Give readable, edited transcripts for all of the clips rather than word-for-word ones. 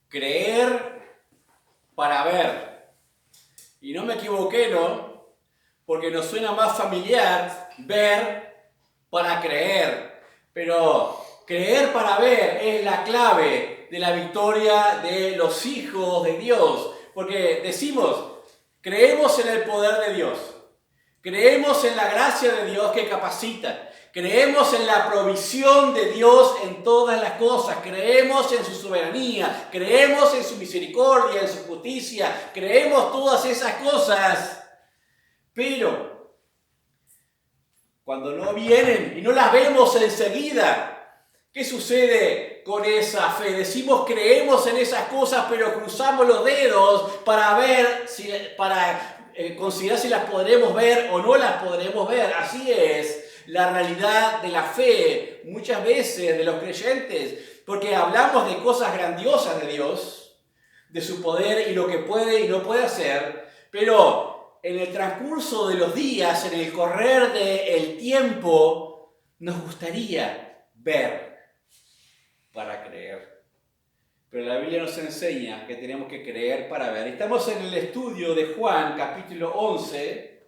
creer para ver. Y no me equivoqué, ¿no? Porque nos suena más familiar ver para creer. Pero creer para ver es la clave de la victoria de los hijos de Dios. Porque decimos, creemos en el poder de Dios. Creemos en la gracia de Dios que capacita. Creemos en la provisión de Dios en todas las cosas. Creemos en su soberanía. Creemos en su misericordia, en su justicia. Creemos todas esas cosas. Pero cuando no vienen y no las vemos enseguida, ¿qué sucede con esa fe? Decimos creemos en esas cosas, pero cruzamos los dedos para ver, considerar si las podremos ver o no las podremos ver. Así es la realidad de la fe muchas veces de los creyentes, porque hablamos de cosas grandiosas de Dios, de su poder y lo que puede y no puede hacer, pero en el transcurso de los días, en el correr del tiempo, nos gustaría ver para creer. Pero la Biblia nos enseña que tenemos que creer para ver. Estamos en el estudio de Juan, capítulo 11.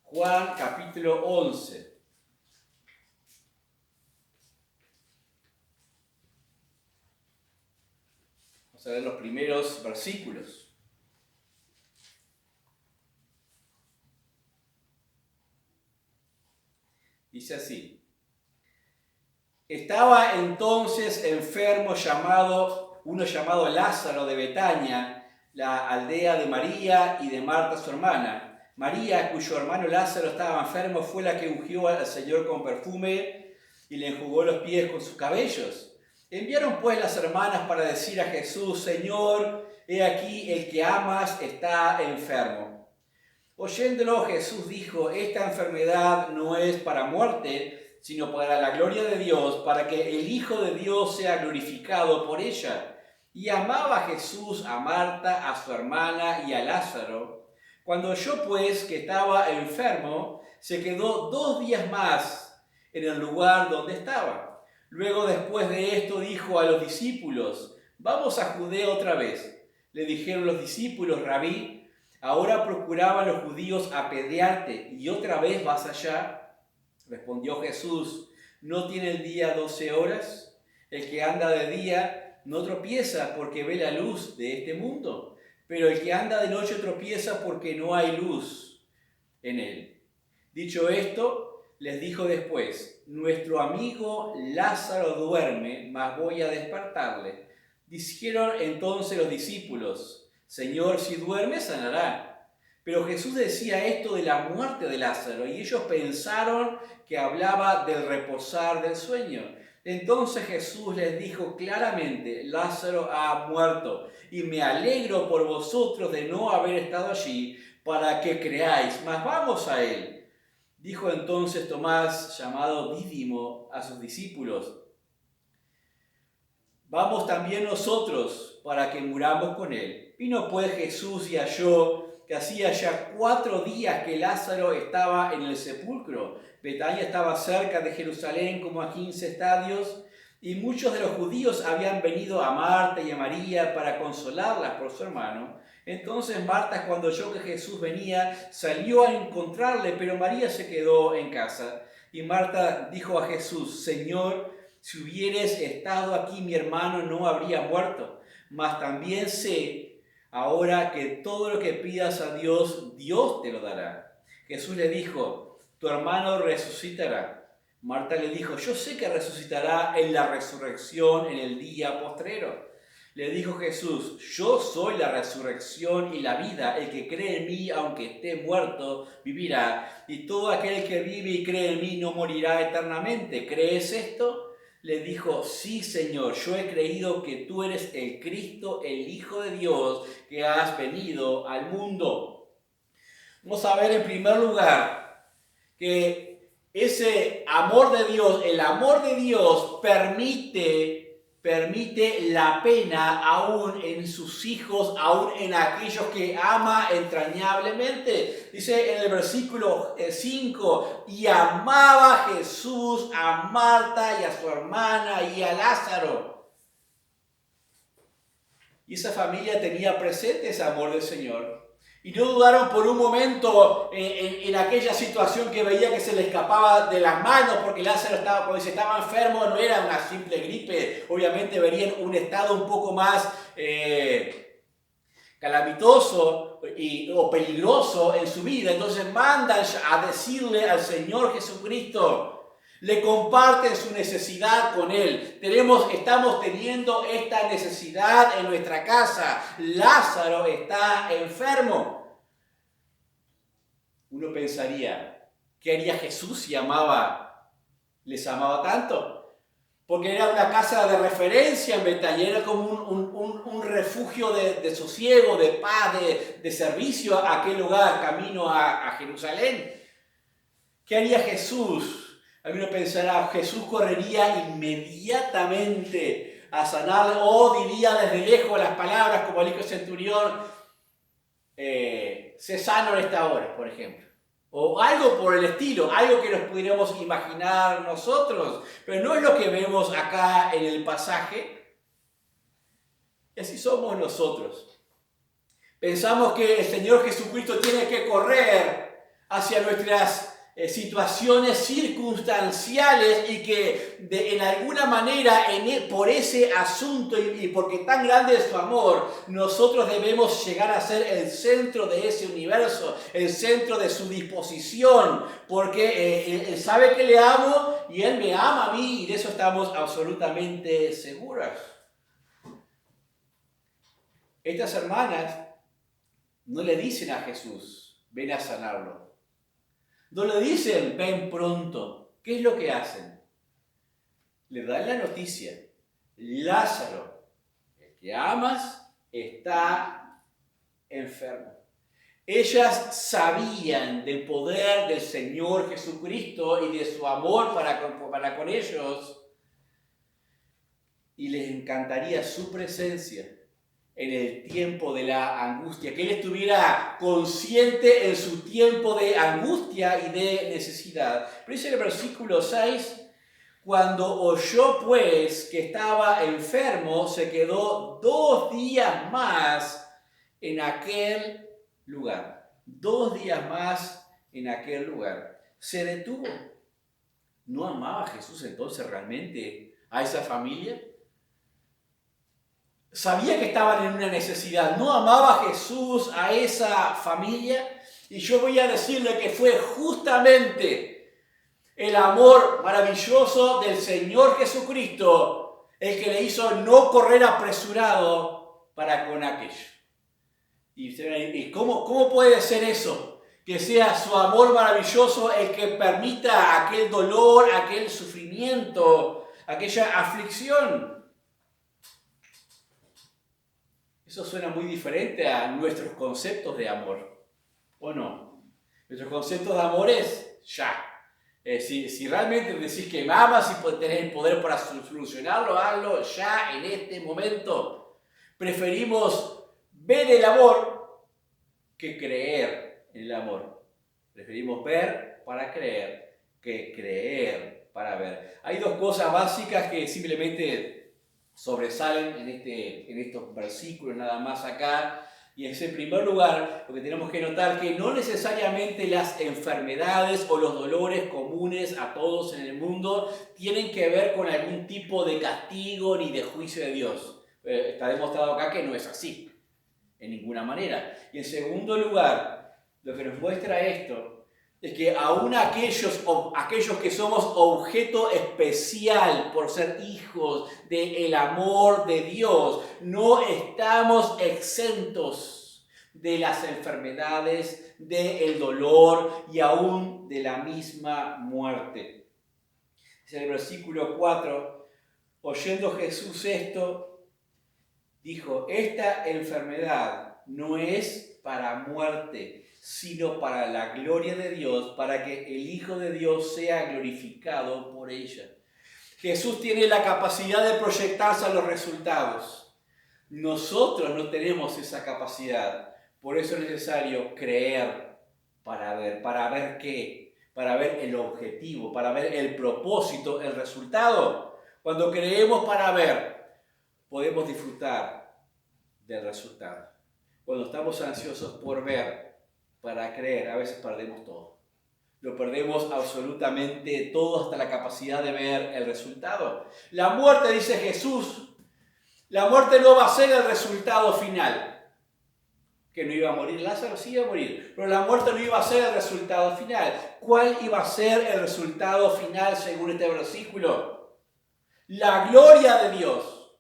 Juan, capítulo 11. Vamos a ver los primeros versículos. Dice así: estaba entonces enfermo uno llamado Lázaro de Betania, la aldea de María y de Marta su hermana. María, cuyo hermano Lázaro estaba enfermo, fue la que ungió al Señor con perfume y le enjugó los pies con sus cabellos. Enviaron pues las hermanas para decir a Jesús: Señor, he aquí el que amas está enfermo. Oyéndolo, Jesús dijo: esta enfermedad no es para muerte, sino para la gloria de Dios, para que el Hijo de Dios sea glorificado por ella. Y amaba Jesús a Marta, a su hermana y a Lázaro. Cuando oyó pues que estaba enfermo, se quedó 2 días más en el lugar donde estaba. Luego, después de esto, dijo a los discípulos: vamos a Judea otra vez. Le dijeron los discípulos: Rabí, ahora procuraban los judíos apedrearte, ¿y otra vez vas allá? Respondió Jesús: ¿no tiene el día 12 horas? El que anda de día no tropieza porque ve la luz de este mundo, pero el que anda de noche tropieza porque no hay luz en él. Dicho esto, les dijo después: nuestro amigo Lázaro duerme, mas voy a despertarle. Dijeron entonces los discípulos: Señor, si duerme, sanará. Pero Jesús decía esto de la muerte de Lázaro, y ellos pensaron que hablaba del reposar del sueño. Entonces Jesús les dijo claramente: Lázaro ha muerto, y me alegro por vosotros de no haber estado allí, para que creáis, mas vamos a él. Dijo entonces Tomás, llamado Dídimo, a sus discípulos: vamos también nosotros para que muramos con él. Vino pues Jesús y halló que hacía ya 4 días que Lázaro estaba en el sepulcro. Betania estaba cerca de Jerusalén, como a 15 estadios, y muchos de los judíos habían venido a Marta y a María para consolarlas por su hermano. Entonces Marta, cuando oyó que Jesús venía, salió a encontrarle, pero María se quedó en casa. Y Marta dijo a Jesús: Señor, si hubieres estado aquí, mi hermano no habría muerto. Mas también sé ahora que todo lo que pidas a Dios, Dios te lo dará. Jesús le dijo: tu hermano resucitará. Marta le dijo: yo sé que resucitará en la resurrección en el día postrero. Le dijo Jesús: yo soy la resurrección y la vida. El que cree en mí, aunque esté muerto, vivirá. Y todo aquel que vive y cree en mí no morirá eternamente. ¿Crees esto? Le dijo: sí, Señor, yo he creído que tú eres el Cristo, el Hijo de Dios, que has venido al mundo. Vamos a ver en primer lugar que ese amor de Dios, el amor de Dios permite permite la pena aún en sus hijos, aún en aquellos que ama entrañablemente. Dice en el versículo 5, y amaba Jesús a Marta y a su hermana y a Lázaro. Y esa familia tenía presente ese amor del Señor. Y no dudaron por un momento en aquella situación que veía que se le escapaba de las manos, porque Lázaro cuando estaba enfermo no era una simple gripe. Obviamente verían un estado un poco más calamitoso o peligroso en su vida. Entonces mandan a decirle al Señor Jesucristo, le comparten su necesidad con Él. Estamos teniendo esta necesidad en nuestra casa. Lázaro está enfermo. Uno pensaría, ¿qué haría Jesús si les amaba tanto? Porque era una casa de referencia en Betania, era como un refugio de sosiego, de paz, de servicio a aquel lugar, camino a Jerusalén. ¿Qué haría Jesús? Alguno pensará, Jesús correría inmediatamente a sanarle, o diría desde lejos las palabras como el hijo centurión, sé sano en esta hora, por ejemplo. O algo por el estilo, algo que nos pudiéramos imaginar nosotros, pero no es lo que vemos acá en el pasaje. Y así somos nosotros. Pensamos que el Señor Jesucristo tiene que correr hacia nuestras situaciones circunstanciales y que en alguna manera por ese asunto y porque tan grande es su amor, nosotros debemos llegar a ser el centro de ese universo, el centro de su disposición, porque Él sabe que le amo y Él me ama a mí y de eso estamos absolutamente seguras. Estas hermanas no le dicen a Jesús, ven a sanarlo. No le dicen, ven pronto. ¿Qué es lo que hacen? Le dan la noticia. Lázaro, el que amas, está enfermo. Ellas sabían del poder del Señor Jesucristo y de su amor para con ellos. Y les encantaría su presencia en el tiempo de la angustia, que Él estuviera consciente en su tiempo de angustia y de necesidad. Pero dice en el versículo 6, cuando oyó pues que estaba enfermo, se quedó 2 días más en aquel lugar. 2 días más en aquel lugar. Se detuvo. ¿No amaba Jesús entonces realmente a esa familia? Sabía que estaban en una necesidad. ¿No amaba Jesús a esa familia? Y yo voy a decirle que fue justamente el amor maravilloso del Señor Jesucristo el que le hizo no correr apresurado para con aquello. ¿Y cómo puede ser eso? Que sea su amor maravilloso el que permita aquel dolor, aquel sufrimiento, aquella aflicción. Eso suena muy diferente a nuestros conceptos de amor, ¿o no? Nuestros conceptos de amor es ya. Si realmente decís que me amas y tenés el poder para solucionarlo, hazlo ya, en este momento. Preferimos ver el amor que creer en el amor. Preferimos ver para creer que creer para ver. Hay 2 cosas básicas que simplemente sobresalen en estos versículos nada más acá. Y es en primer lugar, lo que tenemos que notar que no necesariamente las enfermedades o los dolores comunes a todos en el mundo tienen que ver con algún tipo de castigo ni de juicio de Dios. Está demostrado acá que no es así, en ninguna manera. Y en segundo lugar, lo que nos muestra esto es que aún aquellos que somos objeto especial por ser hijos del amor de Dios, no estamos exentos de las enfermedades, del dolor y aún de la misma muerte. Dice en el versículo 4, oyendo Jesús esto, dijo, esta enfermedad no es para muerte, sino para la gloria de Dios, para que el Hijo de Dios sea glorificado por ella. Jesús tiene la capacidad de proyectarse a los resultados. Nosotros no tenemos esa capacidad. Por eso es necesario creer para ver qué, para ver el objetivo, para ver el propósito, el resultado. Cuando creemos para ver, podemos disfrutar del resultado. Cuando estamos ansiosos por ver, para creer, a veces perdemos todo. Lo perdemos absolutamente todo, hasta la capacidad de ver el resultado. La muerte, dice Jesús, la muerte no va a ser el resultado final. Que no iba a morir Lázaro, sí iba a morir, pero la muerte no iba a ser el resultado final. ¿Cuál iba a ser el resultado final según este versículo? La gloria de Dios.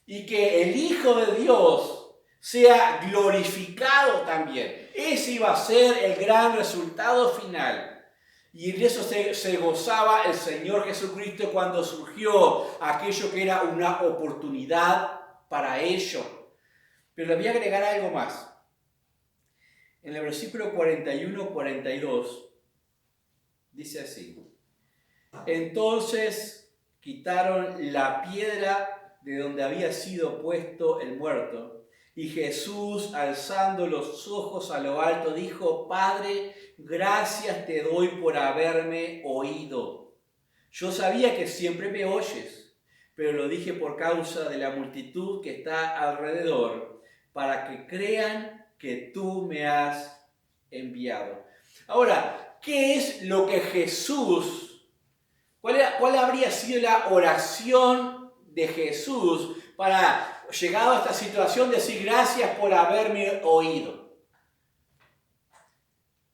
Y que el Hijo de Dios sea glorificado también. Ese iba a ser el gran resultado final. Y en eso se gozaba el Señor Jesucristo cuando surgió aquello que era una oportunidad para ello. Pero le voy a agregar algo más. En el versículo 41-42 dice así: entonces quitaron la piedra de donde había sido puesto el muerto, y Jesús, alzando los ojos a lo alto, dijo: Padre, gracias te doy por haberme oído. Yo sabía que siempre me oyes, pero lo dije por causa de la multitud que está alrededor, para que crean que tú me has enviado. Ahora, ¿qué es lo que Jesús, cuál habría sido la oración de Jesús para, llegado a esta situación, decir gracias por haberme oído?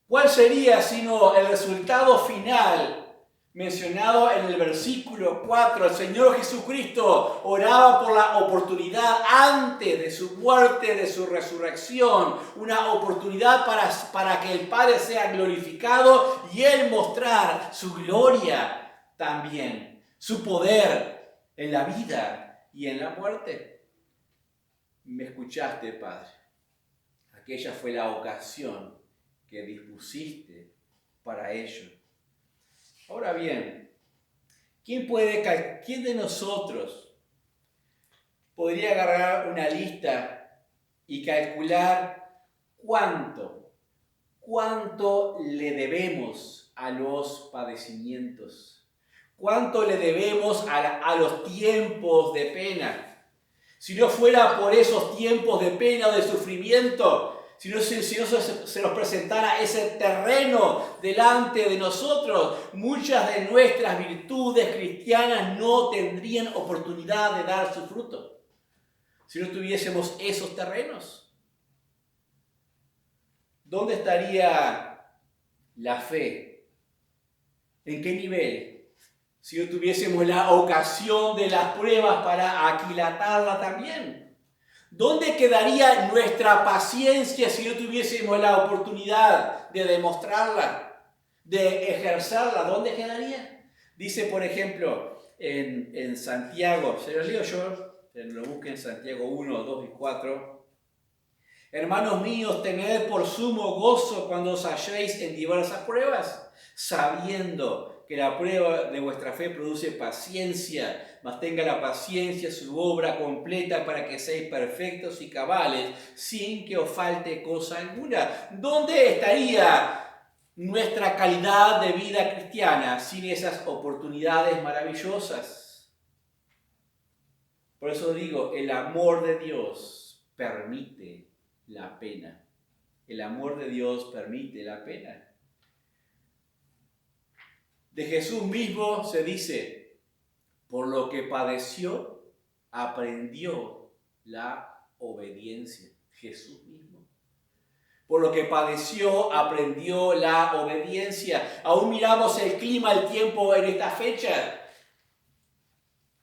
¿Cuál sería sino el resultado final mencionado en el versículo 4? El Señor Jesucristo oraba por la oportunidad antes de su muerte, de su resurrección, una oportunidad para que el Padre sea glorificado y Él mostrar su gloria también, su poder en la vida y en la muerte. Me escuchaste, Padre. Aquella fue la ocasión que dispusiste para ello. Ahora bien, ¿quién de nosotros podría agarrar una lista y calcular cuánto le debemos a los padecimientos? ¿Cuánto le debemos a los tiempos de pena? Si no fuera por esos tiempos de pena o de sufrimiento, si no se nos presentara ese terreno delante de nosotros, muchas de nuestras virtudes cristianas no tendrían oportunidad de dar su fruto. Si no tuviésemos esos terrenos, ¿dónde estaría la fe? ¿En qué nivel? Si no tuviésemos la ocasión de las pruebas para aquilatarla también. ¿Dónde quedaría nuestra paciencia si no tuviésemos la oportunidad de demostrarla, de ejercerla? ¿Dónde quedaría? Dice, por ejemplo, en Santiago, se lo leo yo, lo busquen en Santiago 1, 2 y 4. Hermanos míos, tened por sumo gozo cuando os halléis en diversas pruebas, sabiendo que la prueba de vuestra fe produce paciencia, mas tenga la paciencia su obra completa para que seáis perfectos y cabales, sin que os falte cosa alguna. ¿Dónde estaría nuestra calidad de vida cristiana sin esas oportunidades maravillosas? Por eso digo, el amor de Dios permite la pena. El amor de Dios permite la pena. De Jesús mismo se dice: por lo que padeció, aprendió la obediencia. Jesús mismo. Por lo que padeció, aprendió la obediencia. Aún miramos el clima, el tiempo en esta fecha.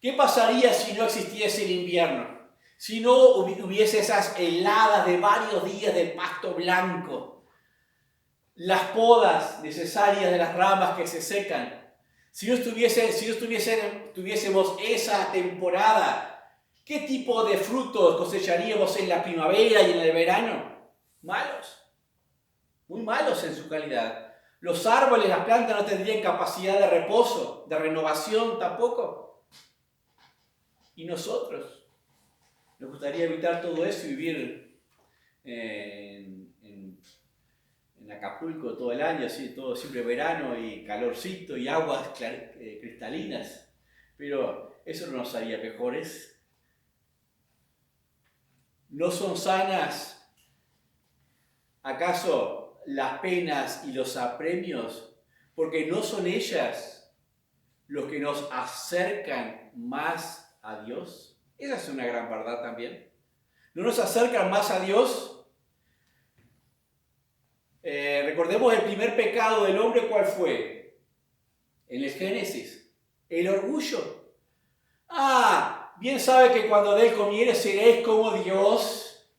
¿Qué pasaría si no existiese el invierno? Si no hubiese esas heladas de varios días de pasto blanco. Las podas necesarias de las ramas que se secan. Si no tuviésemos esa temporada, ¿qué tipo de frutos cosecharíamos en la primavera y en el verano? Malos, muy malos en su calidad. Los árboles, las plantas no tendrían capacidad de reposo, de renovación tampoco. Y nosotros, nos gustaría evitar todo eso y vivir en Acapulco todo el año, así, todo siempre verano y calorcito y aguas cristalinas. Pero eso no nos haría mejores. ¿No son sanas acaso las penas y los apremios? Porque no son ellas los que nos acercan más a Dios. Esa es una gran verdad también. ¿No nos acercan más a Dios? Recordemos el primer pecado del hombre, ¿cuál fue? En el Génesis, el orgullo. Bien sabe que cuando de él comiereis seréis como Dios,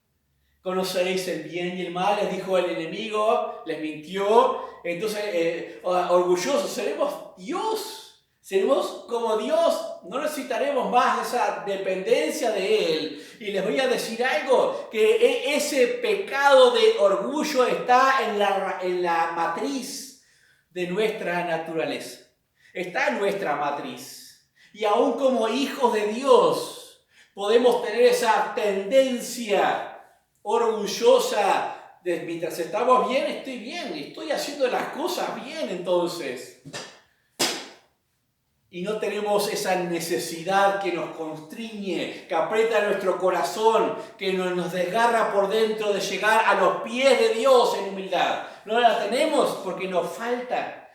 conoceréis el bien y el mal, les dijo el enemigo, les mintió. Entonces, orgullosos, seremos Dios, seremos como Dios, no necesitaremos más esa dependencia de Él. Y les voy a decir algo, que ese pecado de orgullo está en la matriz de nuestra naturaleza, está en nuestra matriz. Y aún como hijos de Dios podemos tener esa tendencia orgullosa de mientras estamos bien, estoy haciendo las cosas bien entonces. Y no tenemos esa necesidad que nos constriñe, que aprieta nuestro corazón, que nos desgarra por dentro de llegar a los pies de Dios en humildad. No la tenemos porque nos falta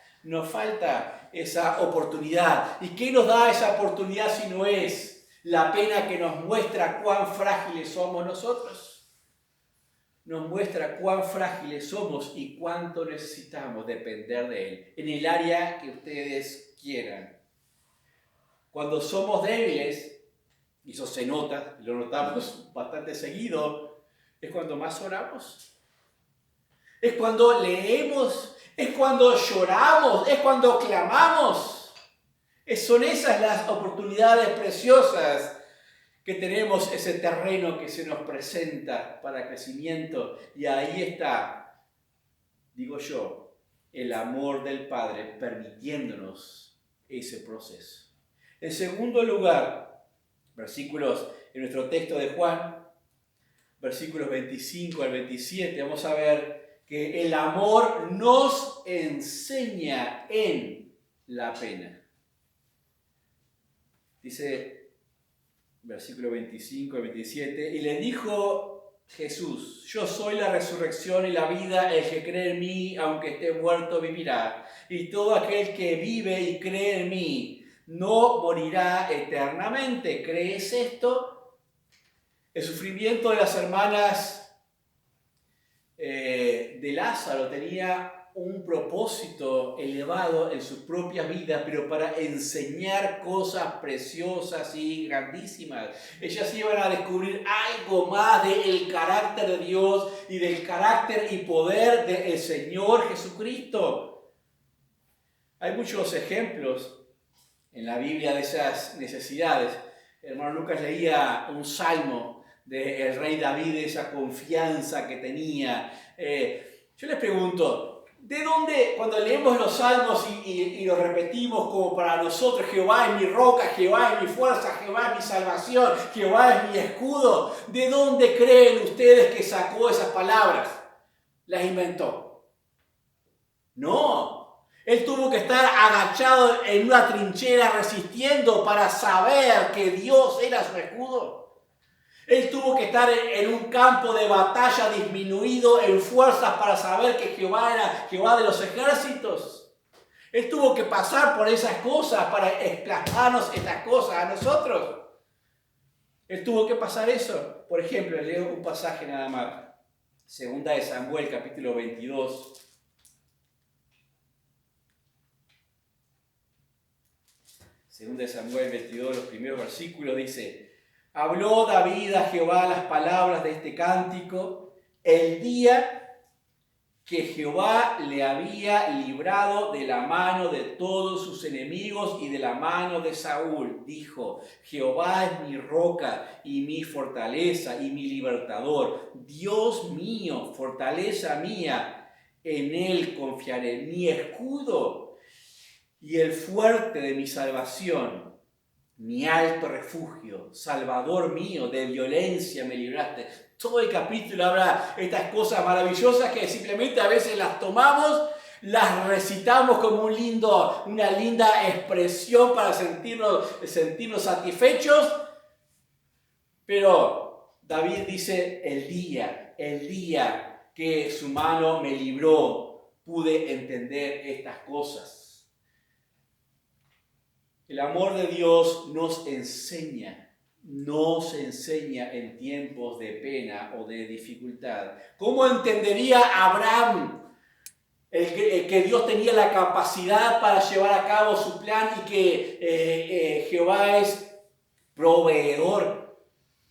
esa oportunidad. ¿Y qué nos da esa oportunidad si no es la pena que nos muestra cuán frágiles somos nosotros? Nos muestra cuán frágiles somos y cuánto necesitamos depender de Él en el área que ustedes quieran. Cuando somos débiles, y eso se nota, lo notamos bastante seguido, es cuando más oramos. Es cuando leemos, es cuando lloramos, es cuando clamamos. Son esas las oportunidades preciosas que tenemos, ese terreno que se nos presenta para crecimiento. Y ahí está, digo yo, el amor del Padre permitiéndonos ese proceso. En segundo lugar, versículos en nuestro texto de Juan, versículos 25 al 27, vamos a ver que el amor nos enseña en la pena. Dice, versículo 25 al 27, y le dijo Jesús, yo soy la resurrección y la vida, el que cree en mí, aunque esté muerto, vivirá. Y todo aquel que vive y cree en mí, no morirá eternamente. ¿Crees esto? El sufrimiento de las hermanas de Lázaro tenía un propósito elevado en sus propias vidas, pero para enseñar cosas preciosas y grandísimas. Ellas iban a descubrir algo más del carácter de Dios y del carácter y poder del Señor Jesucristo. Hay muchos ejemplos en la Biblia de esas necesidades. El hermano Lucas leía un salmo del rey David, esa confianza que tenía. Yo les pregunto, ¿de dónde, cuando leemos los salmos y los repetimos como para nosotros, Jehová es mi roca, Jehová es mi fuerza, Jehová es mi salvación, Jehová es mi escudo, ¿de dónde creen ustedes que sacó esas palabras? ¿Las inventó? No. Él tuvo que estar agachado en una trinchera resistiendo para saber que Dios era su escudo. Él tuvo que estar en un campo de batalla disminuido en fuerzas para saber que Jehová era Jehová de los ejércitos. Él tuvo que pasar por esas cosas para explicarnos estas cosas a nosotros. Él tuvo que pasar eso. Por ejemplo, leo un pasaje nada más. Segunda de Samuel, capítulo 22. Segunda de Samuel 22, los primeros versículos, dice: habló David a Jehová las palabras de este cántico el día que Jehová le había librado de la mano de todos sus enemigos y de la mano de Saúl. Dijo: Jehová es mi roca y mi fortaleza y mi libertador, Dios mío, fortaleza mía. en Él confiaré, mi escudo y el fuerte de mi salvación, mi alto refugio, Salvador mío, de violencia me libraste. Todo el capítulo habla de estas cosas maravillosas que simplemente a veces las tomamos, las recitamos como una linda expresión para sentirnos satisfechos, pero David dice, el día que su mano me libró, pude entender estas cosas. El amor de Dios nos enseña en tiempos de pena o de dificultad. ¿Cómo entendería Abraham que Dios tenía la capacidad para llevar a cabo su plan y que Jehová es proveedor?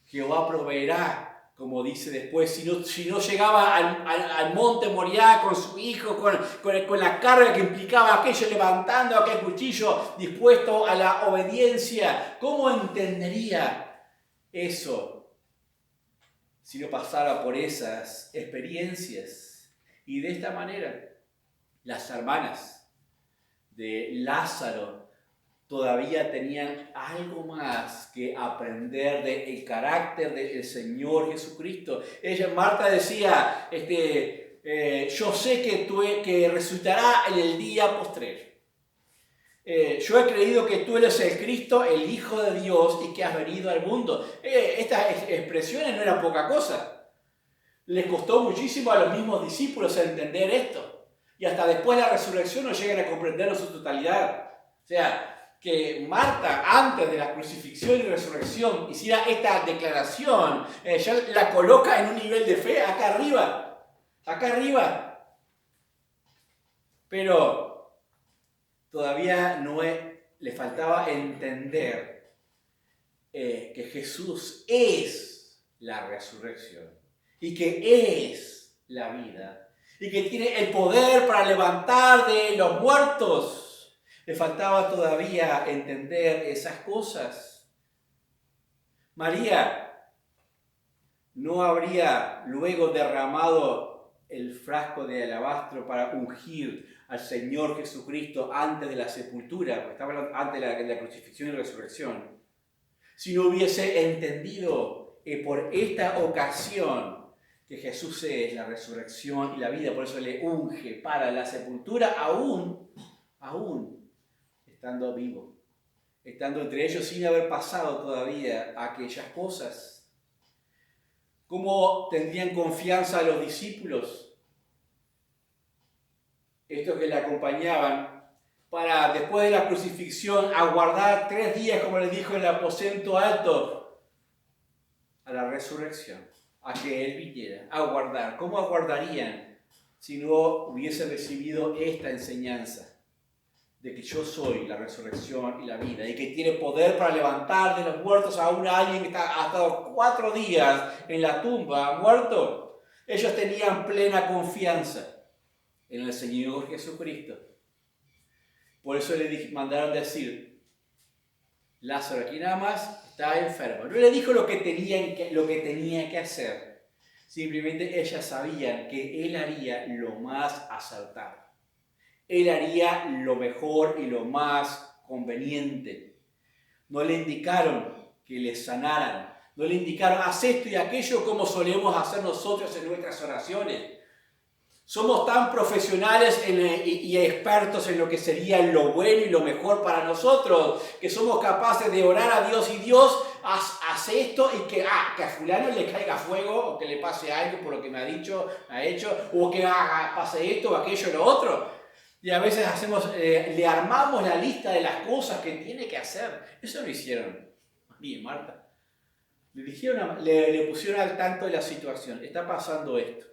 Jehová proveerá, como dice después, si no llegaba al monte Moriah con su hijo, con la carga que implicaba aquello, levantando aquel cuchillo, dispuesto a la obediencia. ¿Cómo entendería eso si no pasara por esas experiencias? Y de esta manera, las hermanas de Lázaro todavía tenían algo más que aprender del carácter del Señor Jesucristo. Marta decía, yo sé que resucitará en el día postrero. Yo he creído que tú eres el Cristo, el Hijo de Dios, y que has venido al mundo. Estas expresiones no eran poca cosa. Les costó muchísimo a los mismos discípulos entender esto. Y hasta después de la resurrección no llegan a comprenderlo en su totalidad. O sea, que Marta, antes de la crucifixión y resurrección, hiciera esta declaración, ya la coloca en un nivel de fe acá arriba. Pero todavía le faltaba entender que Jesús es la resurrección y que es la vida y que tiene el poder para levantar de los muertos. Le faltaba todavía entender esas cosas. María no habría luego derramado el frasco de alabastro para ungir al Señor Jesucristo antes de la sepultura, porque estaba hablando antes de la crucifixión y resurrección, si no hubiese entendido que por esta ocasión que Jesús es la resurrección y la vida, por eso le unge para la sepultura, aún estando vivo, estando entre ellos sin haber pasado todavía aquellas cosas. ¿Cómo tendrían confianza los discípulos, estos que le acompañaban, para después de la crucifixión aguardar 3 días, como les dijo en el aposento alto, a la resurrección, a que Él viniera, a aguardar? ¿Cómo aguardarían si no hubiesen recibido esta enseñanza de que yo soy la resurrección y la vida, y que tiene poder para levantar de los muertos a alguien que ha estado 4 días en la tumba, muerto? Ellos tenían plena confianza en el Señor Jesucristo. Por eso le mandaron decir, Lázaro aquí nada más está enfermo. No le dijo lo que tenía que hacer. Simplemente ellas sabían que Él haría lo más acertado. Él haría lo mejor y lo más conveniente. No le indicaron que le sanaran. No le indicaron, haz esto y aquello como solemos hacer nosotros en nuestras oraciones. Somos tan profesionales y expertos en lo que sería lo bueno y lo mejor para nosotros, que somos capaces de orar a Dios y Dios hace esto y que a fulano le caiga fuego o que le pase algo por lo que me ha dicho, ha hecho, o que pase esto o aquello o lo otro. Y a veces le armamos la lista de las cosas que tiene que hacer. Eso lo hicieron María y Marta. Le pusieron al tanto de la situación. Está pasando esto.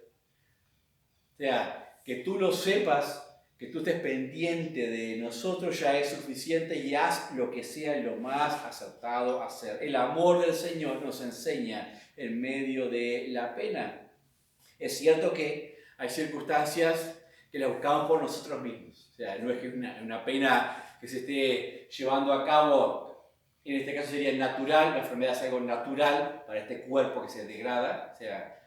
O sea, que tú lo sepas, que tú estés pendiente de nosotros ya es suficiente, y haz lo que sea lo más acertado hacer. El amor del Señor nos enseña en medio de la pena. Es cierto que hay circunstancias que la buscamos por nosotros mismos. O sea, no es que una pena que se esté llevando a cabo, en este caso sería natural, la enfermedad es algo natural para este cuerpo que se degrada. O sea,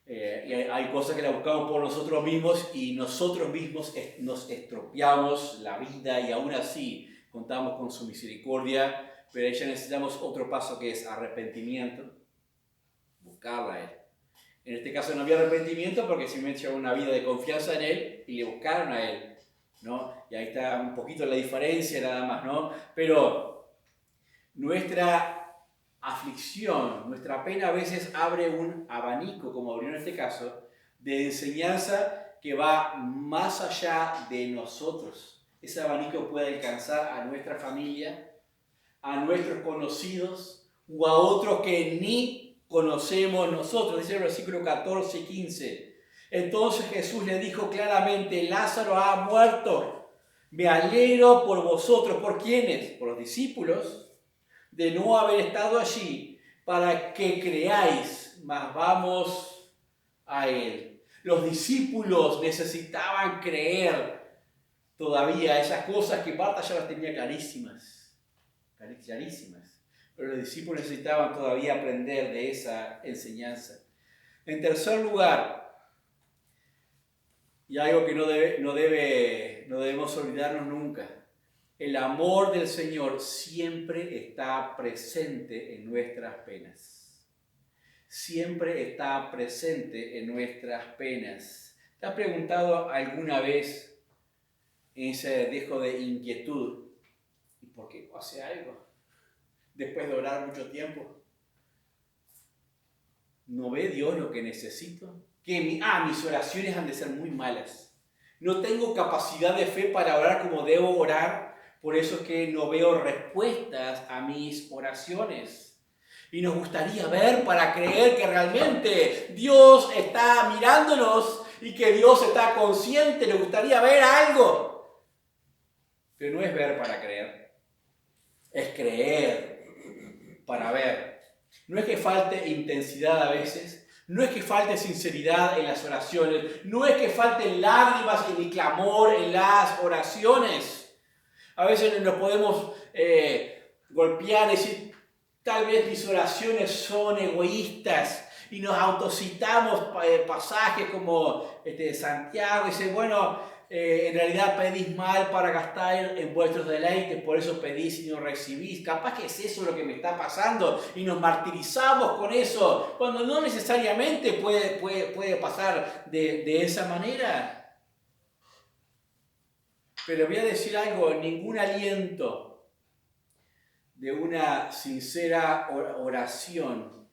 Y hay cosas que las buscamos por nosotros mismos y nosotros mismos nos estropeamos la vida y aún así contamos con su misericordia, pero ya necesitamos otro paso que es arrepentimiento, buscarla a Él. En este caso no había arrepentimiento porque simplemente llevaban una vida de confianza en Él y le buscaron a Él, ¿no? Y ahí está un poquito la diferencia nada más, ¿no? Pero nuestra aflicción, nuestra pena a veces abre un abanico, como abrió en este caso, de enseñanza que va más allá de nosotros. Ese abanico puede alcanzar a nuestra familia, a nuestros conocidos o a otros que ni conocemos nosotros. Dice el versículo 14 y 15. Entonces Jesús le dijo claramente: Lázaro ha muerto. Me alegro por vosotros. ¿Por quiénes? Por los discípulos, de no haber estado allí, para que creáis, mas vamos a Él. Los discípulos necesitaban creer todavía esas cosas que Marta ya las tenía clarísimas, pero los discípulos necesitaban todavía aprender de esa enseñanza. En tercer lugar, y algo que no debemos olvidarnos nunca, el amor del Señor siempre está presente en nuestras penas. Siempre está presente en nuestras penas. ¿Te has preguntado alguna vez en ese dejo de inquietud, ¿y por qué no hace algo? Después de orar mucho tiempo. ¿No ve Dios lo que necesito? Que mis oraciones han de ser muy malas. No tengo capacidad de fe para orar como debo orar. Por eso es que no veo respuestas a mis oraciones. Y nos gustaría ver para creer que realmente Dios está mirándonos y que Dios está consciente. Nos gustaría ver algo. Pero no es ver para creer. Es creer para ver. No es que falte intensidad a veces. No es que falte sinceridad en las oraciones. No es que falten lágrimas ni clamor en las oraciones. A veces nos podemos golpear y decir, tal vez mis oraciones son egoístas, y nos autocitamos pasajes como Santiago, y dice, bueno, en realidad pedís mal para gastar en vuestros deleites, por eso pedís y no recibís. Capaz que es eso lo que me está pasando, y nos martirizamos con eso, cuando no necesariamente puede pasar de esa manera. Pero voy a decir algo: ningún aliento de una sincera oración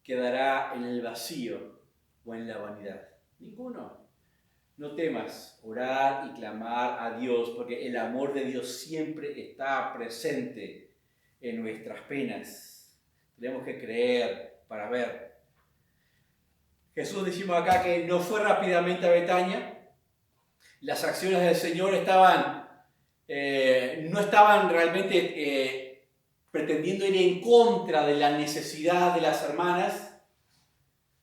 quedará en el vacío o en la vanidad. Ninguno. No temas orar y clamar a Dios, porque el amor de Dios siempre está presente en nuestras penas. Tenemos que creer para ver. Jesús, decimos acá, que no fue rápidamente a Betania. Las acciones del Señor no estaban realmente pretendiendo ir en contra de la necesidad de las hermanas,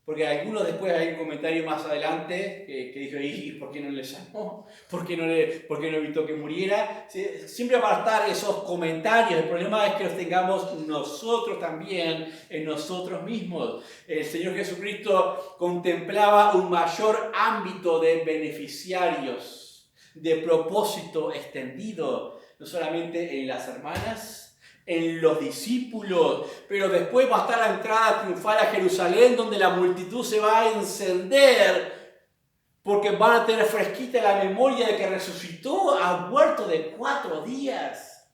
porque algunos después hay un comentario más adelante que dijo, ¿y por qué no le llamó? ¿Por qué no evitó que muriera? Siempre va a estar esos comentarios. El problema es que los tengamos nosotros también en nosotros mismos. El Señor Jesucristo contemplaba un mayor ámbito de beneficiarios, de propósito extendido, no solamente en las hermanas, en los discípulos, pero después va a estar la entrada triunfal a Jerusalén, donde la multitud se va a encender, porque van a tener fresquita la memoria de que resucitó, ha muerto de 4 días.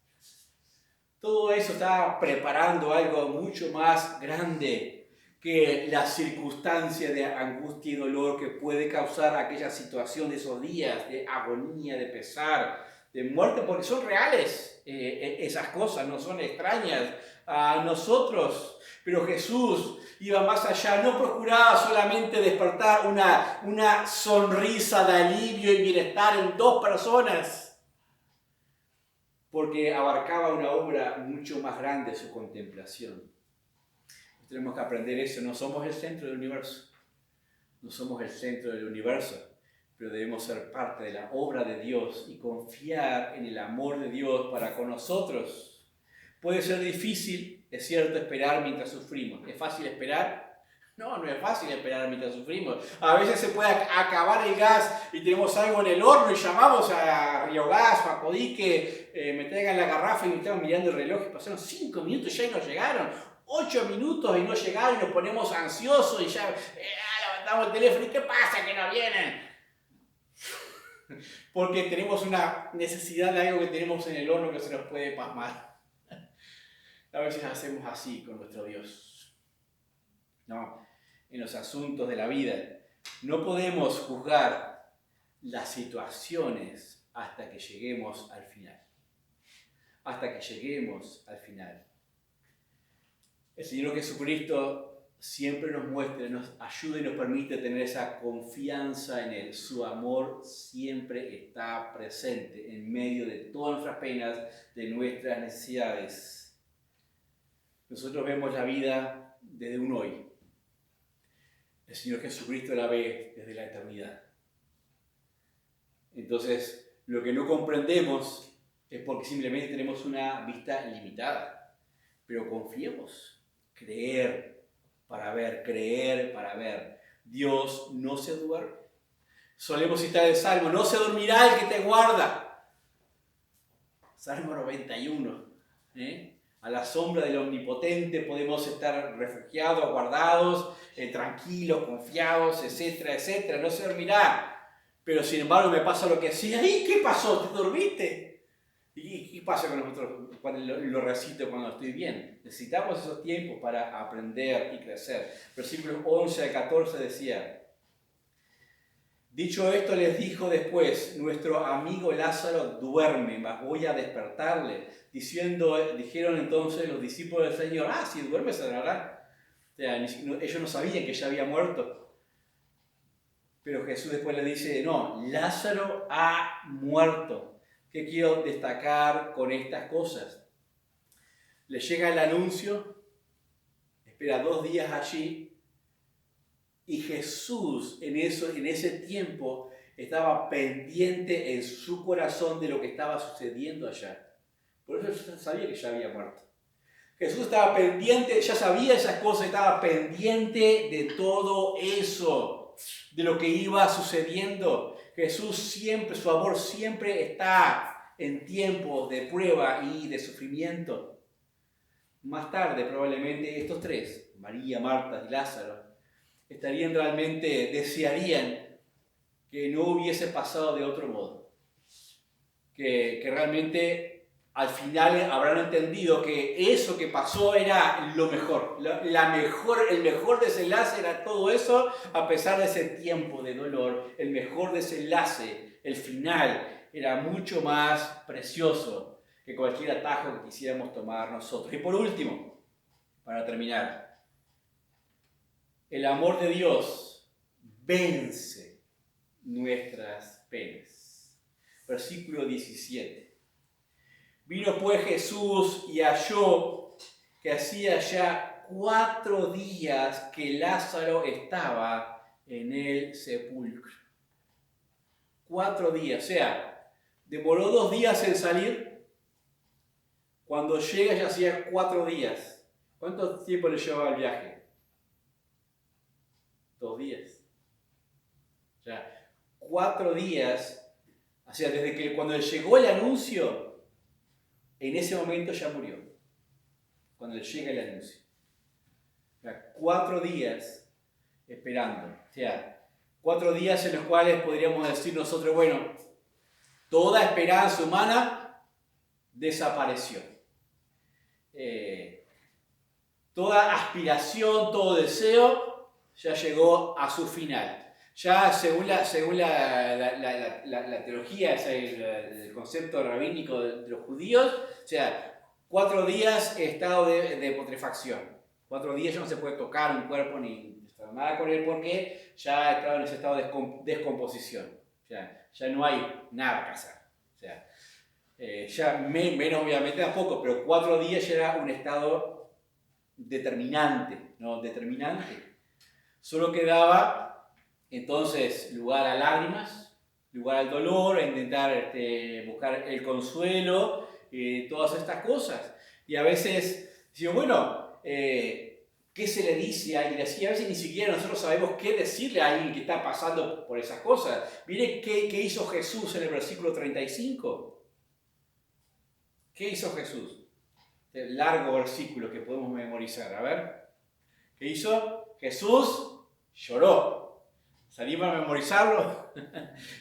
Todo eso está preparando algo mucho más grande que la circunstancia de angustia y dolor que puede causar aquella situación de esos días de agonía, de pesar, de muerte, porque son reales. Esas cosas no son extrañas a nosotros, pero Jesús iba más allá. No procuraba solamente despertar una sonrisa de alivio y bienestar en 2 personas, porque abarcaba una obra mucho más grande, su contemplación. Tenemos que aprender eso. No somos el centro del universo, no somos el centro del universo, pero debemos ser parte de la obra de Dios y confiar en el amor de Dios para con nosotros. Puede ser difícil, es cierto, esperar mientras sufrimos. ¿Es fácil esperar? No, no es fácil esperar mientras sufrimos. A veces se puede acabar el gas y tenemos algo en el horno y llamamos a Río Gas o a Codí que me traigan la garrafa y estamos mirando el reloj y pasaron 5 minutos ya y no llegaron. 8 minutos y no llegaron y nos ponemos ansiosos y ya levantamos el teléfono y ¿qué pasa que no vienen? Porque tenemos una necesidad de algo que tenemos en el horno que se nos puede pasmar. A veces hacemos así con nuestro Dios. No, en los asuntos de la vida. No podemos juzgar las situaciones hasta que lleguemos al final. Hasta que lleguemos al final. El Señor Jesucristo siempre nos muestra, nos ayuda y nos permite tener esa confianza en Él. Su amor siempre está presente en medio de todas nuestras penas, de nuestras necesidades. Nosotros vemos la vida desde un hoy. El Señor Jesucristo la ve desde la eternidad. Entonces, lo que no comprendemos es porque simplemente tenemos una vista limitada. Pero confiemos, creer para ver. Dios no se duerme. Solemos citar el Salmo, no se dormirá el que te guarda. Salmo 91. A la sombra del Omnipotente podemos estar refugiados, guardados, tranquilos, confiados, etcétera, etcétera. No se dormirá. Pero sin embargo me pasa lo que decía. ¿Y qué pasó? ¿Te dormiste? ¿Y qué pasa con nosotros cuando lo recito cuando estoy bien? Necesitamos esos tiempos para aprender y crecer. Versículos 11 al 14 decía: dicho esto les dijo después, nuestro amigo Lázaro duerme, mas voy a despertarle. Dijeron entonces los discípulos del Señor, si duerme se dará. O sea, ellos no sabían que ya había muerto. Pero Jesús después les dice, no, Lázaro ha muerto. ¿Qué quiero destacar con estas cosas? Le llega el anuncio, espera 2 días allí, y Jesús en ese tiempo estaba pendiente en su corazón de lo que estaba sucediendo allá. Por eso yo sabía que ya había muerto. Jesús estaba pendiente, ya sabía esas cosas, estaba pendiente de todo eso, de lo que iba sucediendo. Jesús siempre, su amor siempre está en tiempos de prueba y de sufrimiento. Más tarde, probablemente, estos 3, María, Marta y Lázaro, desearían que no hubiese pasado de otro modo. Que realmente al final habrán entendido que eso que pasó era lo mejor. El mejor desenlace era todo eso, a pesar de ese tiempo de dolor. El mejor desenlace, el final, era mucho más precioso que cualquier atajo que quisiéramos tomar nosotros. Y por último, para terminar, el amor de Dios vence nuestras penas. Versículo 17. Vino pues Jesús y halló que hacía ya 4 días que Lázaro estaba en el sepulcro. 4 días, o sea, demoró 2 días en salir. Cuando llega ya hacía 4 días. ¿Cuánto tiempo le llevaba el viaje? 2 días. O sea, 4 días, o sea, desde que cuando llegó el anuncio, en ese momento ya murió. Cuando le llega el anuncio. O sea, 4 días esperando. O sea, 4 días en los cuales podríamos decir nosotros, bueno, toda esperanza humana desapareció. Toda aspiración, todo deseo ya llegó a su final. Ya según la teología, el concepto rabínico de los judíos, o sea, 4 días estado de putrefacción. 4 días ya no se puede tocar un cuerpo ni estar nada con él porque ya estaba en ese estado de descomposición. O sea, ya no hay nada que hacer. O sea, ya menos obviamente tampoco, pero 4 días ya era un estado determinante, ¿no? Determinante. Solo quedaba entonces lugar a lágrimas, lugar al dolor, a intentar buscar el consuelo, todas estas cosas. Y a veces decimos, bueno, qué se le dice a alguien así. A veces ni siquiera nosotros sabemos qué decirle a alguien que está pasando por esas cosas. Miren qué hizo Jesús en el versículo 35. ¿Qué hizo Jesús? El largo versículo que podemos memorizar. A ver. ¿Qué hizo? Jesús lloró. ¿Se anima a memorizarlo?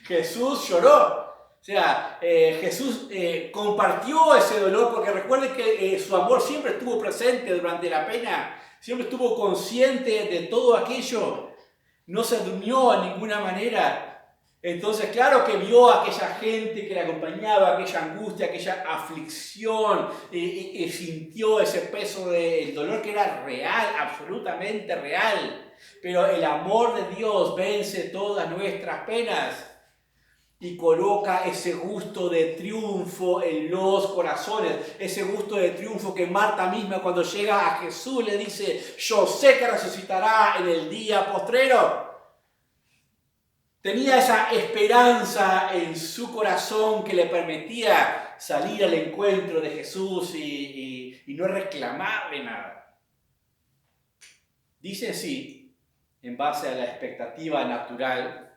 Jesús lloró. O sea, Jesús compartió ese dolor porque recuerden que su amor siempre estuvo presente durante la pena, siempre estuvo consciente de todo aquello, no se durmió de ninguna manera. Entonces, claro que vio a aquella gente que le acompañaba, aquella angustia, aquella aflicción, y sintió ese peso del dolor que era real, absolutamente real. Pero el amor de Dios vence todas nuestras penas y coloca ese gusto de triunfo en los corazones, ese gusto de triunfo que Marta misma cuando llega a Jesús le dice, yo sé que resucitará en el día postrero. Tenía esa esperanza en su corazón que le permitía salir al encuentro de Jesús y no reclamarle nada. Dice así, en base a la expectativa natural,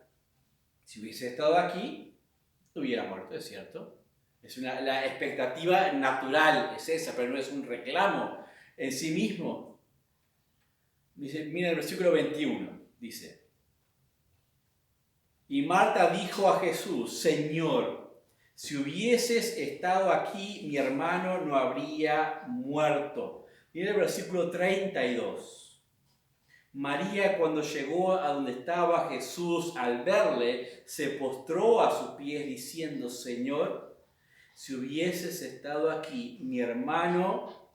si hubiese estado aquí, hubiera muerto, es cierto. La expectativa natural es esa, pero no es un reclamo en sí mismo. Dice, mira el versículo 21, dice, y Marta dijo a Jesús, Señor, si hubieses estado aquí, mi hermano no habría muerto. Mira el versículo 32. María, cuando llegó a donde estaba Jesús, al verle, se postró a sus pies diciendo, Señor, si hubieses estado aquí, mi hermano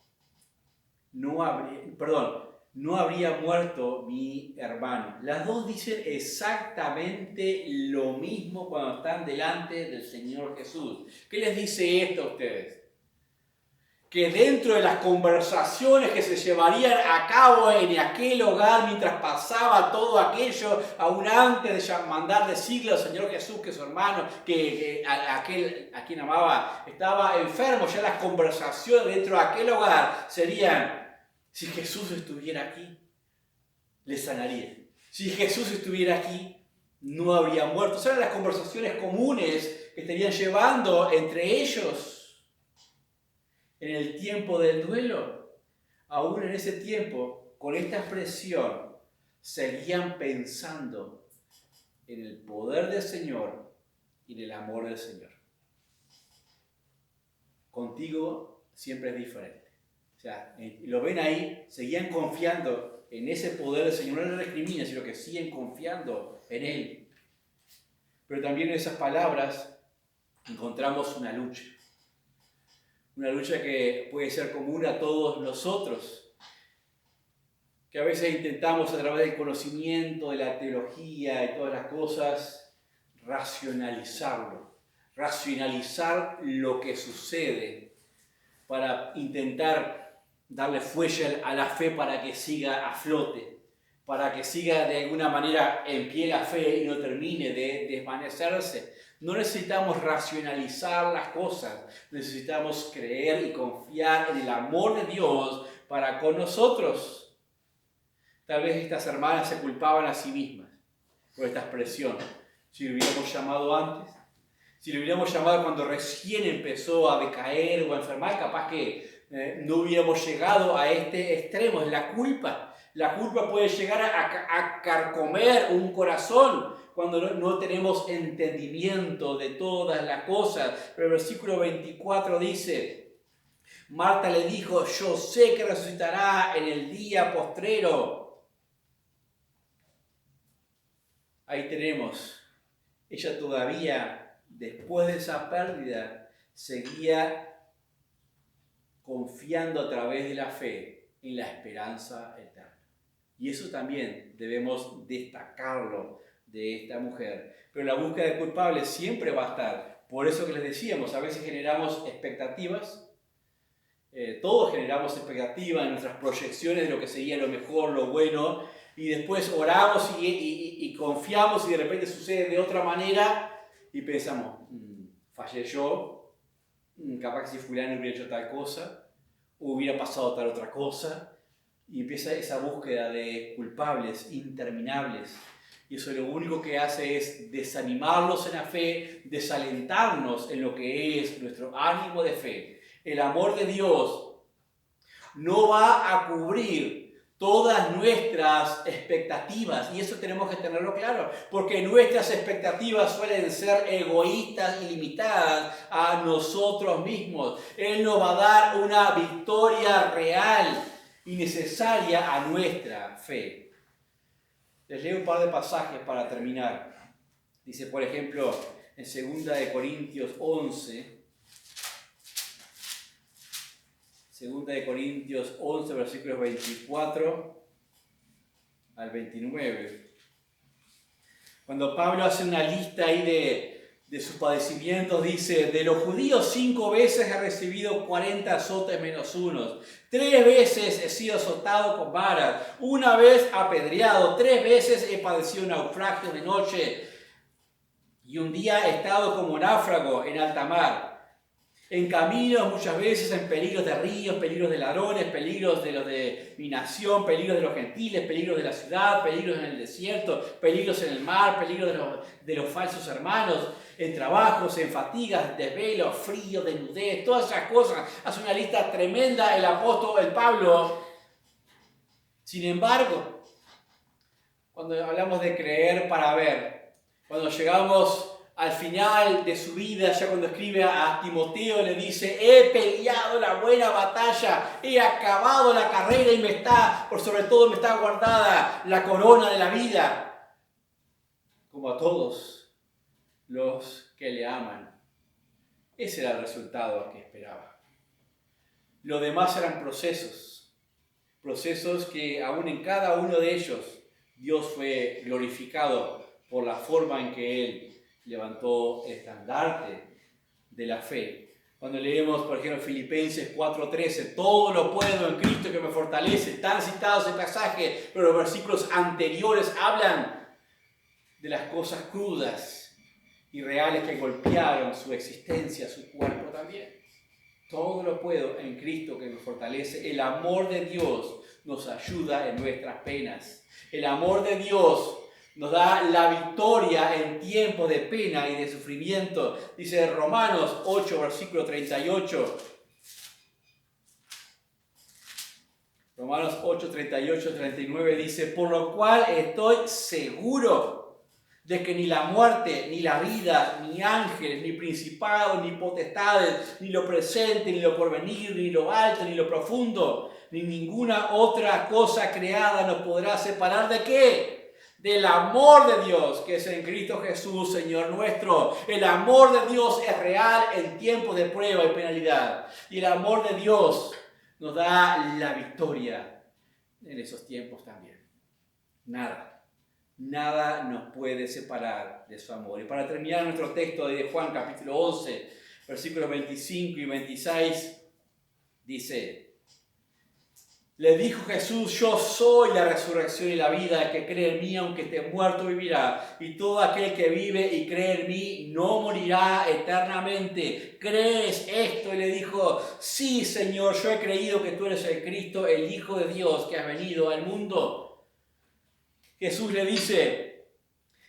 no habría muerto mi hermano. Las dos dicen exactamente lo mismo cuando están delante del Señor Jesús. ¿Qué les dice esto a ustedes? Que dentro de las conversaciones que se llevarían a cabo en aquel hogar mientras pasaba todo aquello, aún antes de mandar decirle al Señor Jesús que su hermano, a quien amaba, estaba enfermo, ya las conversaciones dentro de aquel hogar serían, si Jesús estuviera aquí, le sanaría. Si Jesús estuviera aquí, no habría muerto. Esas eran las conversaciones comunes que estarían llevando entre ellos. En el tiempo del duelo, aún en ese tiempo, con esta expresión, seguían pensando en el poder del Señor y en el amor del Señor. Contigo siempre es diferente. O sea, lo ven ahí, seguían confiando en ese poder del Señor, no le recrimina, sino que siguen confiando en Él. Pero también en esas palabras encontramos una lucha. Una lucha que puede ser común a todos nosotros, que a veces intentamos a través del conocimiento, de la teología y todas las cosas, racionalizar lo que sucede para intentar darle fuelle a la fe para que siga a flote, para que siga de alguna manera en pie la fe y no termine de desvanecerse. No necesitamos racionalizar las cosas, necesitamos creer y confiar en el amor de Dios para con nosotros. Tal vez estas hermanas se culpaban a sí mismas por esta expresión. Si lo hubiéramos llamado antes, si lo hubiéramos llamado cuando recién empezó a decaer o a enfermar, capaz que no hubiéramos llegado a este extremo. Es la culpa. La culpa puede llegar a carcomer un corazón cuando no tenemos entendimiento de todas las cosas. Pero el versículo 24 dice, Marta le dijo, yo sé que resucitará en el día postrero. Ahí tenemos, ella todavía, después de esa pérdida, seguía confiando a través de la fe en la esperanza eterna. Y eso también debemos destacarlo de esta mujer. Pero la búsqueda de culpables siempre va a estar. Por eso que les decíamos, a veces generamos expectativas. Todos generamos expectativas en nuestras proyecciones de lo que sería lo mejor, lo bueno. Y después oramos y confiamos y de repente sucede de otra manera. Y pensamos, fallé yo. Capaz que si fulano hubiera hecho tal cosa. O hubiera pasado tal otra cosa. Y empieza esa búsqueda de culpables interminables. Y eso lo único que hace es desanimarnos en la fe, desalentarnos en lo que es nuestro ánimo de fe. El amor de Dios no va a cubrir todas nuestras expectativas, y eso tenemos que tenerlo claro, porque nuestras expectativas suelen ser egoístas y limitadas a nosotros mismos. Él nos va a dar una victoria real y necesaria a nuestra fe. Les leo un par de pasajes para terminar. Dice, por ejemplo, en 2 Corintios 11, 2 Corintios 11, versículos 24 al 29. Cuando Pablo hace una lista ahí de sus padecimientos, dice, de los judíos 5 veces he recibido 40 azotes menos unos. 3 veces he sido azotado con varas. 1 vez apedreado. 3 veces he padecido naufragio de noche. Y un día he estado como náufrago en alta mar. En caminos, muchas veces en peligros de ríos, peligros de ladrones, peligros de los de mi nación, peligros de los gentiles, peligros de la ciudad, peligros en el desierto, peligros en el mar, peligros de los falsos hermanos, en trabajos, en fatigas, desvelos, frío, desnudez, todas esas cosas. Hace una lista tremenda el Pablo. Sin embargo, cuando hablamos de creer para ver, cuando llegamos al final de su vida, ya cuando escribe a Timoteo, le dice, he peleado la buena batalla, he acabado la carrera y por sobre todo me está guardada la corona de la vida, como a todos los que le aman. Ese era el resultado que esperaba. Lo demás eran procesos que aún en cada uno de ellos Dios fue glorificado por la forma en que Él levantó el estandarte de la fe. Cuando leemos, por ejemplo, Filipenses 4:13, todo lo puedo en Cristo que me fortalece, tan citado ese pasaje, pero los versículos anteriores hablan de las cosas crudas y reales que golpearon su existencia, su cuerpo también. Todo lo puedo en Cristo que me fortalece. El amor de Dios nos ayuda en nuestras penas. El amor de Dios nos da la victoria en tiempos de pena y de sufrimiento. Dice Romanos 8, versículo 38. Romanos 8, 38, 39 dice, por lo cual estoy seguro de que ni la muerte, ni la vida, ni ángeles, ni principados, ni potestades, ni lo presente, ni lo porvenir, ni lo alto, ni lo profundo, ni ninguna otra cosa creada nos podrá separar ¿de qué? Del amor de Dios que es en Cristo Jesús, Señor nuestro. El amor de Dios es real en tiempos de prueba y penalidad. Y el amor de Dios nos da la victoria en esos tiempos también. Nada nos puede separar de su amor. Y para terminar nuestro texto de Juan capítulo 11, versículos 25 y 26, dice, le dijo Jesús, yo soy la resurrección y la vida, el que cree en mí, aunque esté muerto, vivirá. Y todo aquel que vive y cree en mí, no morirá eternamente. ¿Crees esto? Y le dijo, sí, Señor, yo he creído que tú eres el Cristo, el Hijo de Dios, que has venido al mundo. Jesús le dice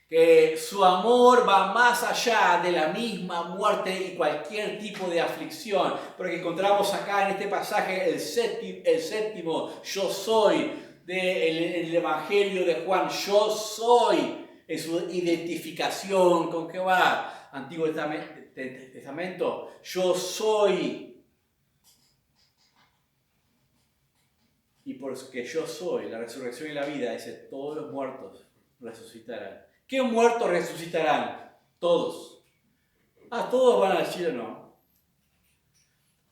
que su amor va más allá de la misma muerte y cualquier tipo de aflicción, porque encontramos acá en este pasaje el séptimo yo soy del Evangelio de Juan. Yo soy en su identificación con Jehová. Antiguo Testamento, yo soy. Y porque yo soy la resurrección y la vida, dice, todos los muertos resucitarán. ¿Qué muertos resucitarán? Todos. Todos van al cielo, no.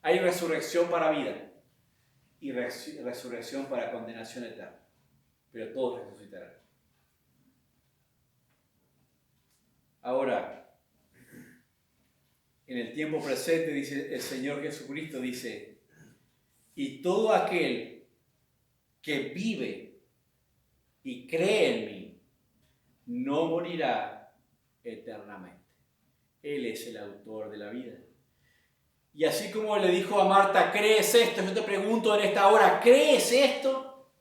Hay resurrección para vida y resurrección para condenación eterna. Pero todos resucitarán. Ahora, en el tiempo presente, dice el Señor Jesucristo, dice, y todo aquel que vive y cree en mí, no morirá eternamente. Él es el autor de la vida. Y así como le dijo a Marta, ¿crees esto? Yo te pregunto en esta hora, ¿crees esto?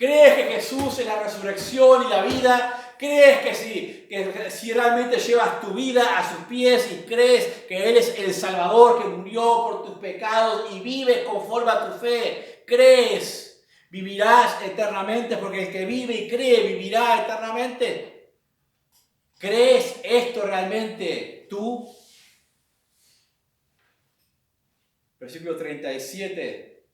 ¿Crees que Jesús es la resurrección y la vida? ¿Crees que si realmente llevas tu vida a sus pies y crees que Él es el Salvador que murió por tus pecados y vives conforme a tu fe? ¿Crees? ¿Vivirás eternamente? Porque el que vive y cree vivirá eternamente. ¿Crees esto realmente tú? Versículo 37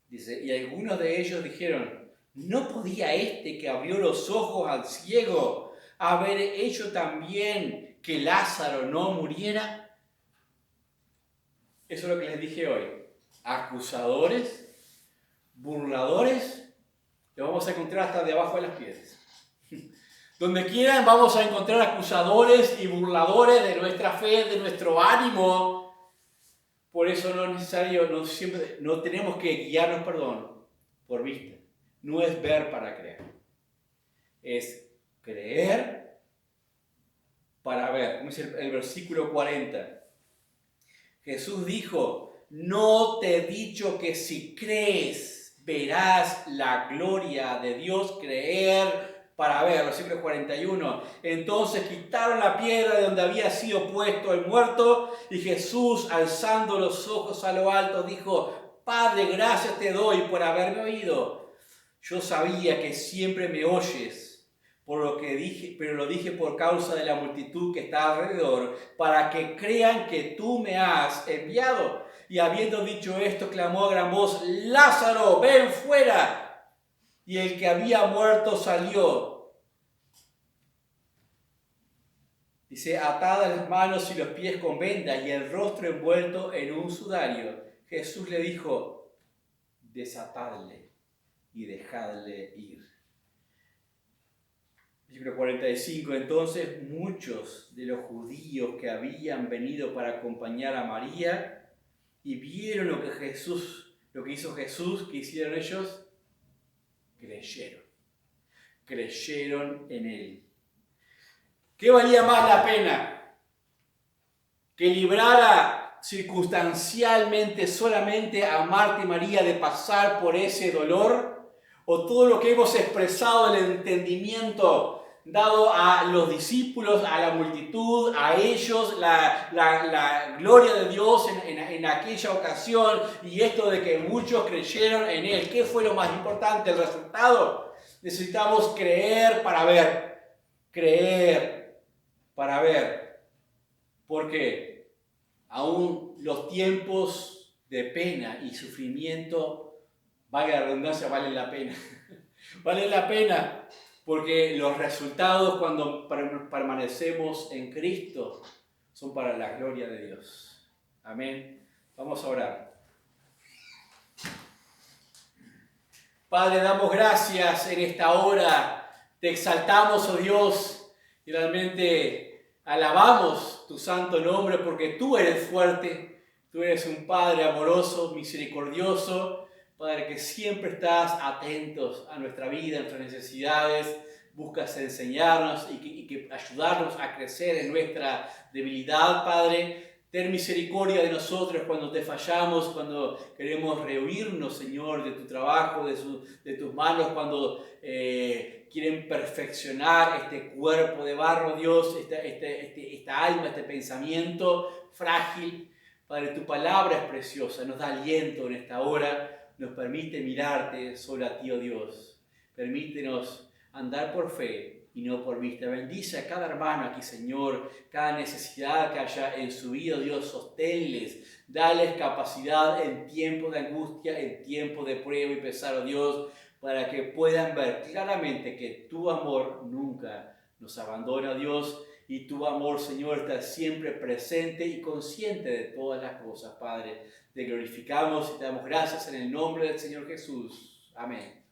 dice, y algunos de ellos dijeron, ¿no podía este que abrió los ojos al ciego haber hecho también que Lázaro no muriera? Eso es lo que les dije hoy. Acusadores, burladores, lo vamos a encontrar hasta debajo de las piedras. Donde quieran vamos a encontrar acusadores y burladores de nuestra fe, de nuestro ánimo. Por eso no es necesario, no tenemos que guiarnos, por vista. No es ver para creer. Es creer para ver. Como dice el versículo 40. Jesús dijo, no te he dicho que si crees verás la gloria de Dios. Creer para ver. Versículo 41. Entonces quitaron la piedra de donde había sido puesto el muerto y Jesús, alzando los ojos a lo alto, dijo, Padre, gracias te doy por haberme oído. Yo sabía que siempre me oyes, por lo que dije, pero lo dije por causa de la multitud que está alrededor, para que crean que tú me has enviado. Y habiendo dicho esto, clamó a gran voz, Lázaro, ven fuera. Y el que había muerto salió. Dice, atadas las manos y los pies con vendas y el rostro envuelto en un sudario. Jesús le dijo, desatadle y dejadle ir. Versículo 45. Entonces muchos de los judíos que habían venido para acompañar a María y vieron lo que hizo Jesús, ¿qué hicieron ellos? Creyeron en Él. ¿Qué valía más la pena? ¿Que librara circunstancialmente solamente a Marta y María de pasar por ese dolor? ¿O todo lo que hemos expresado, el entendimiento dado a los discípulos, a la multitud, a ellos, la gloria de Dios en aquella ocasión y esto de que muchos creyeron en Él? ¿Qué fue lo más importante? ¿El resultado? Necesitamos creer para ver. Creer para ver. Porque aún los tiempos de pena y sufrimiento, valga la redundancia, valen la pena. Valen la pena porque los resultados cuando permanecemos en Cristo son para la gloria de Dios. Amén. Vamos a orar. Padre, damos gracias en esta hora, te exaltamos, oh Dios, y realmente alabamos tu santo nombre porque tú eres fuerte, tú eres un Padre amoroso, misericordioso, Padre, que siempre estás atentos a nuestra vida, a nuestras necesidades, buscas enseñarnos y que ayudarnos a crecer en nuestra debilidad, Padre. Ten misericordia de nosotros cuando te fallamos, cuando queremos rehuirnos, Señor, de tu trabajo, de tus manos, cuando quieren perfeccionar este cuerpo de barro, Dios, esta alma, este pensamiento frágil. Padre, tu palabra es preciosa, nos da aliento en esta hora, nos permite mirarte solo a ti, oh Dios. Permítenos andar por fe y no por vista. Bendice a cada hermano aquí, Señor, cada necesidad que haya en su vida, Dios, sosténles, dales capacidad en tiempo de angustia, en tiempo de prueba y pesar, oh Dios, para que puedan ver claramente que tu amor nunca nos abandona, Dios, y tu amor, Señor, está siempre presente y consciente de todas las cosas, Padre. Te glorificamos y te damos gracias en el nombre del Señor Jesús. Amén.